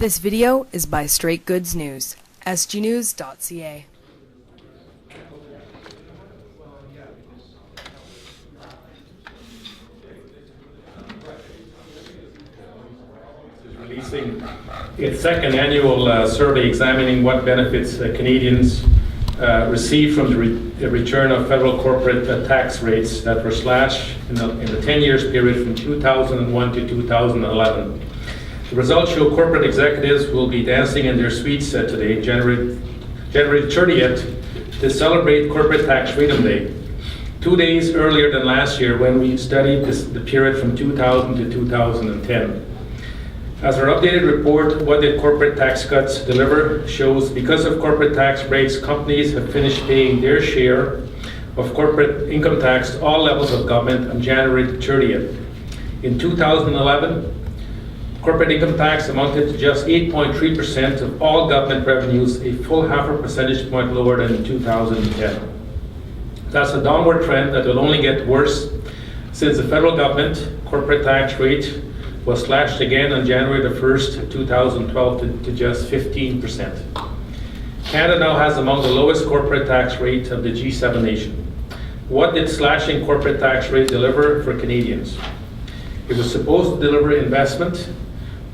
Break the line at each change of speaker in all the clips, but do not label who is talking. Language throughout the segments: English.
This video is by Straight Goods News, SGNews.ca.
Releasing its second annual survey examining what benefits Canadians receive from the return of federal corporate tax rates that were slashed in the 10 years period from 2001 to 2011. The results show corporate executives will be dancing in their suites today, January 30th, to celebrate Corporate Tax Freedom Day, 2 days earlier than last year when we studied the period from 2000 to 2010. As our updated report, What Did Corporate Tax Cuts Deliver, shows because of corporate tax breaks, companies have finished paying their share of corporate income tax to all levels of government on January 30th. In 2011, corporate income tax amounted to just 8.3% of all government revenues, a full half a percentage point lower than in 2010. That's a downward trend that will only get worse since the federal government corporate tax rate was slashed again on January the 1st, 2012 to just 15%. Canada now has among the lowest corporate tax rate of the G7 nation. What did slashing corporate tax rate deliver for Canadians? It was supposed to deliver investment,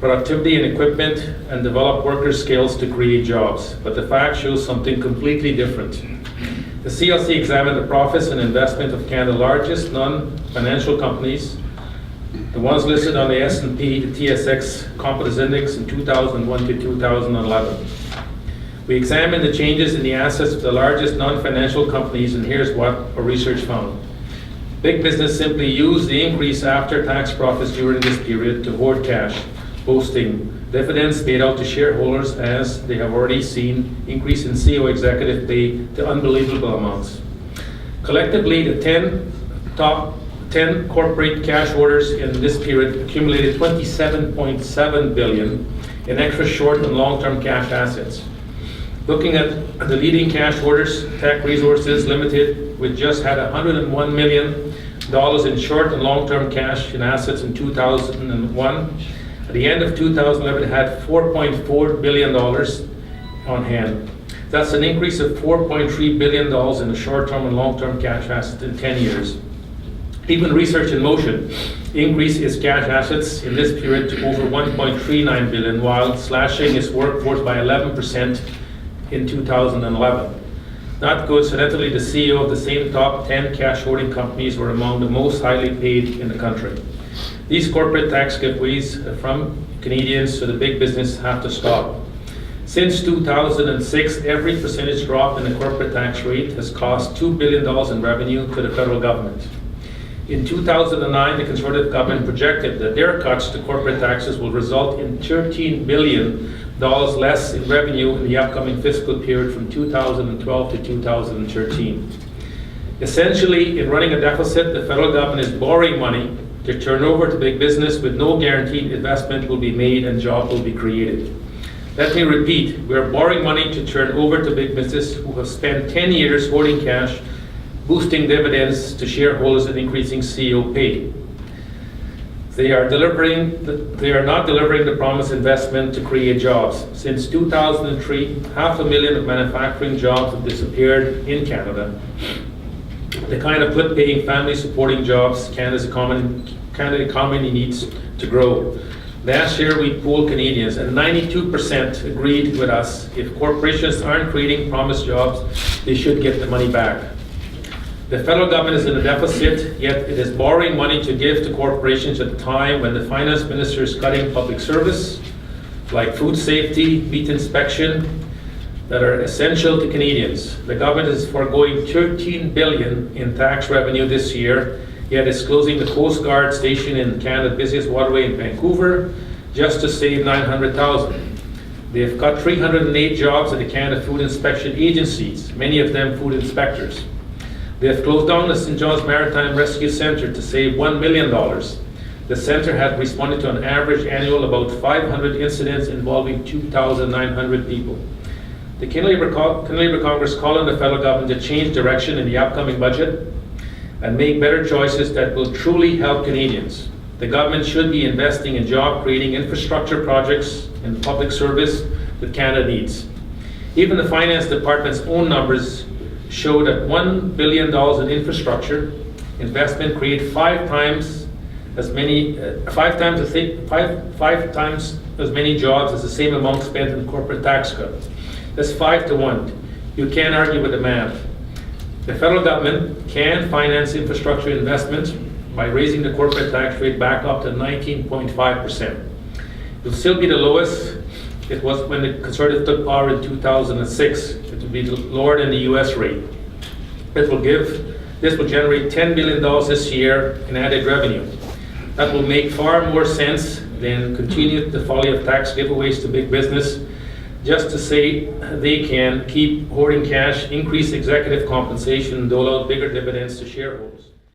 productivity and equipment, and develop workers' skills to create jobs, but the fact shows something completely different. The CLC examined the profits and investment of Canada's largest non-financial companies, the ones listed on the S&P, the TSX Composite Index in 2001 to 2011. We examined the changes in the assets of the largest non-financial companies, and here's what our research found. Big business simply used the increase after tax profits during this period to hoard cash, boasting dividends paid out to shareholders, as they have already seen increase in CEO executive pay to unbelievable amounts. Collectively, the top 10 corporate cash holders in this period accumulated $27.7 billion in extra short and long-term cash assets. Looking at the leading cash holders, Tech Resources Limited, which just had $101 million in short and long-term cash in assets in 2001, at the end of 2011, it had $4.4 billion on hand. That's an increase of $4.3 billion in the short-term and long-term cash assets in 10 years. Even Research in Motion increased its cash assets in this period to over $1.39 billion, while slashing its workforce by 11% in 2011. Not coincidentally, the CEO of the same top 10 cash holding companies were among the most highly paid in the country. These corporate tax giveaways from Canadians to the big business have to stop. Since 2006, every percentage drop in the corporate tax rate has cost $2 billion in revenue to the federal government. In 2009, the Conservative government projected that their cuts to corporate taxes will result in $13 billion less in revenue in the upcoming fiscal period from 2012 to 2013. Essentially, in running a deficit, the federal government is borrowing money to turn over to big business with no guaranteed investment will be made and jobs will be created. Let me repeat, we are borrowing money to turn over to big business who have spent 10 years hoarding cash, boosting dividends to shareholders and increasing CEO pay. They are not delivering the promised investment to create jobs. Since 2003, 500,000 of manufacturing jobs have disappeared in Canada. The kind of good-paying, family-supporting jobs Canada's economy needs to grow. Last year, we polled Canadians, and 92% agreed with us. If corporations aren't creating promised jobs, they should get the money back. The federal government is in a deficit, yet it is borrowing money to give to corporations at a time when the finance minister is cutting public service, like food safety, meat inspection, that are essential to Canadians. The government is foregoing $13 billion in tax revenue this year, yet is closing the Coast Guard station in Canada's busiest waterway in Vancouver just to save $900,000. They have cut 308 jobs at the Canada Food Inspection agencies, many of them food inspectors. They have closed down the St. John's Maritime Rescue Centre to save $1 million. The centre had responded to an average annual about 500 incidents involving 2,900 people. The Canadian Labour Congress called on the federal government to change direction in the upcoming budget and make better choices that will truly help Canadians. The government should be investing in job-creating infrastructure projects and public service that Canada needs. Even the Finance Department's own numbers show that $1 billion in infrastructure investment create five times as many jobs as the same amount spent in corporate tax cuts. That's 5 to 1. You can't argue with the math. The federal government can finance infrastructure investments by raising the corporate tax rate back up to 19.5%. It will still be the lowest it was when the Conservatives took power in 2006. It will be lower than the US rate. This will generate $10 billion this year in added revenue. That will make far more sense than continue the folly of tax giveaways to big business just to say they can keep hoarding cash, increase executive compensation, and dole out bigger dividends to shareholders.